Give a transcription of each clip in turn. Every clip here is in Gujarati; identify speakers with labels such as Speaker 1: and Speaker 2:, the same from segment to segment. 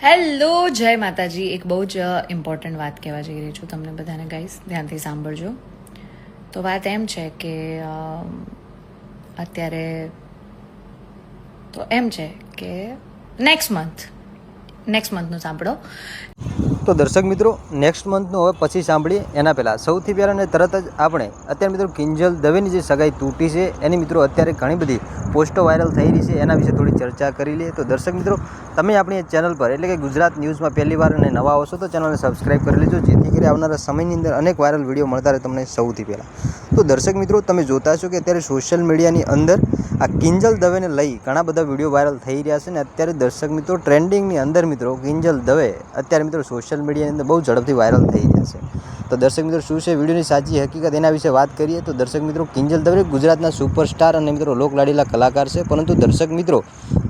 Speaker 1: હેલો જય માતાજી. એક બહુ જ ઇમ્પોર્ટન્ટ વાત કહેવા જઈ રહી છું તમને બધાને. ગાઈસ ધ્યાનથી સાંભળજો. તો વાત એમ છે કે અત્યારે તો એમ છે કે નેક્સ્ટ મંથનું સાંભળો.
Speaker 2: તો દર્શક મિત્રો, નેક્સ્ટ મંથનું હવે પછી સાંભળીએ એના પહેલાં સૌથી પહેલાં અને તરત જ આપણે અત્યારે મિત્રો કિંજલ દવેની જે સગાઈ તૂટી છે એની મિત્રો અત્યારે ઘણી બધી પોસ્ટો વાયરલ થઈ રહી છે, એના વિશે થોડી ચર્ચા કરી લઈએ. તો દર્શક મિત્રો, તમે આપણી ચેનલ પર એટલે કે ગુજરાત ન્યૂઝમાં પહેલી વાર અને નવા આવશો તો ચેનલને સબસ્ક્રાઈબ કરી લેજો, જેથી કરી આવનારા સમયની અંદર અનેક વાયરલ વિડીયો મળતા રહે તમને સૌથી પહેલાં. તો દર્શક મિત્રો, તમે જોતા છો કે અત્યારે સોશિયલ મીડિયાની અંદર આ કિંજલ દવેને લઈ ઘણા બધા વિડીયો વાયરલ થઈ રહ્યા છે ને અત્યારે દર્શક મિત્રો ટ્રેન્ડિંગની અંદર મિત્રો કિંજલ દવે અત્યારે મિત્રો સોશિયલ મીડિયાની અંદર બહુ ઝડપથી વાયરલ થઈ રહ્યા છે. તો દર્શક મિત્રો, શું છે વિડીયોની સાચી હકીકત એના વિશે વાત કરીએ. તો દર્શક મિત્રો, કિંજલ દવે ગુજરાતના સુપરસ્ટાર અને મિત્રો લોકલાડીલા કલાકાર છે, પરંતુ દર્શક મિત્રો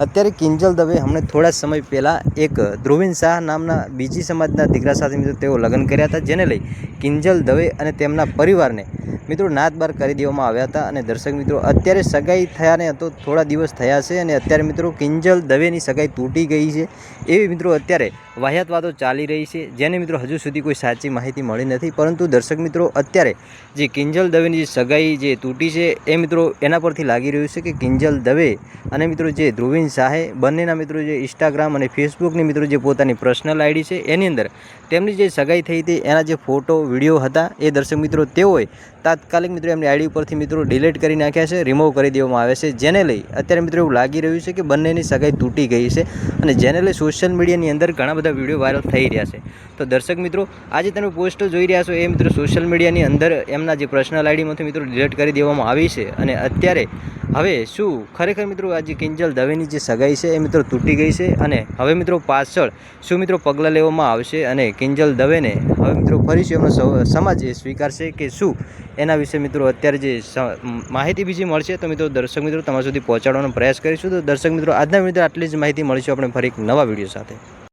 Speaker 2: અત્યારે કિંજલ દવે હમણાં થોડા સમય પહેલાં એક ધ્રુવીન શાહ નામના બીજી સમાજના દીકરા સાથે મિત્રો તેઓ લગ્ન કર્યા હતા, જેને લઈ કિંજલ દવે અને તેમના પરિવારને મિત્રો નાતબાર કરી દેવામાં આવ્યા હતા. અને દર્શક મિત્રો, અત્યારે સગાઈ થયાને તો થોડા દિવસ થયા છે અને અત્યારે મિત્રો કિંજલ દવેની સગાઈ તૂટી ગઈ છે એવી મિત્રો અત્યારે વાહિયાત વાતો ચાલી રહી છે, જેને મિત્રો હજુ સુધી કોઈ સાચી માહિતી મળી નથી. પરંતુ દર્શક મિત્રો, અત્યારે જે કિંજલ દવેની જે સગાઈ જે તૂટી છે એ મિત્રો એના પરથી લાગી રહ્યું છે કે કિંજલ દવે અને મિત્રો જે ધ્રુવીન શાહે બંનેના મિત્રો જે ઇન્સ્ટાગ્રામ અને ફેસબુકની મિત્રો જે પોતાની પર્સનલ આઈડી છે એની અંદર તેમની જે સગાઈ થઈ હતી એના જે ફોટો વિડીયો હતા એ દર્શક મિત્રો તેઓએ તાત્કાલિક મિત્રો એમની આઈડી ઉપરથી મિત્રો ડિલીટ કરી નાખ્યા છે, રિમૂવ કરી દેવામાં આવે છે, જેને લઈ અત્યારે મિત્રો એવું લાગી રહ્યું છે કે બંનેની સગાઈ તૂટી ગઈ છે અને જેને લઈ સોશિયલ મીડિયાની અંદર ઘણા બધા વિડીયો વાયરલ થઈ રહ્યા છે. તો દર્શક મિત્રો, આજે તમે પોસ્ટો જોઈ રહ્યા છો એ મિત્રો સોશિયલ મીડિયાની અંદર એમના જે પર્સનલ આઈડીમાંથી મિત્રો ડિલીટ કરી દેવામાં આવી છે. અને અત્યારે હવે શું ખરેખર મિત્રો આજે કિંજલ દવેની જે સગાઈ છે એ મિત્રો તૂટી ગઈ છે અને હવે મિત્રો પાછળ શું મિત્રો પગલાં લેવામાં આવશે અને કિંજલ દવેને હવે મિત્રો ફરીથી એમનો સમાજ એ સ્વીકારશે કે શું, એના વિશે મિત્રો અત્યારે જે માહિતી બીજી મળશે તો મિત્રો દર્શક મિત્રો તમારા સુધી પહોંચાડવાનો પ્રયાસ કરીશું. તો દર્શક મિત્રો, આજના વિડીયો આટલી જ માહિતી મળીશું આપણે ફરી એક નવા વિડીયો સાથે.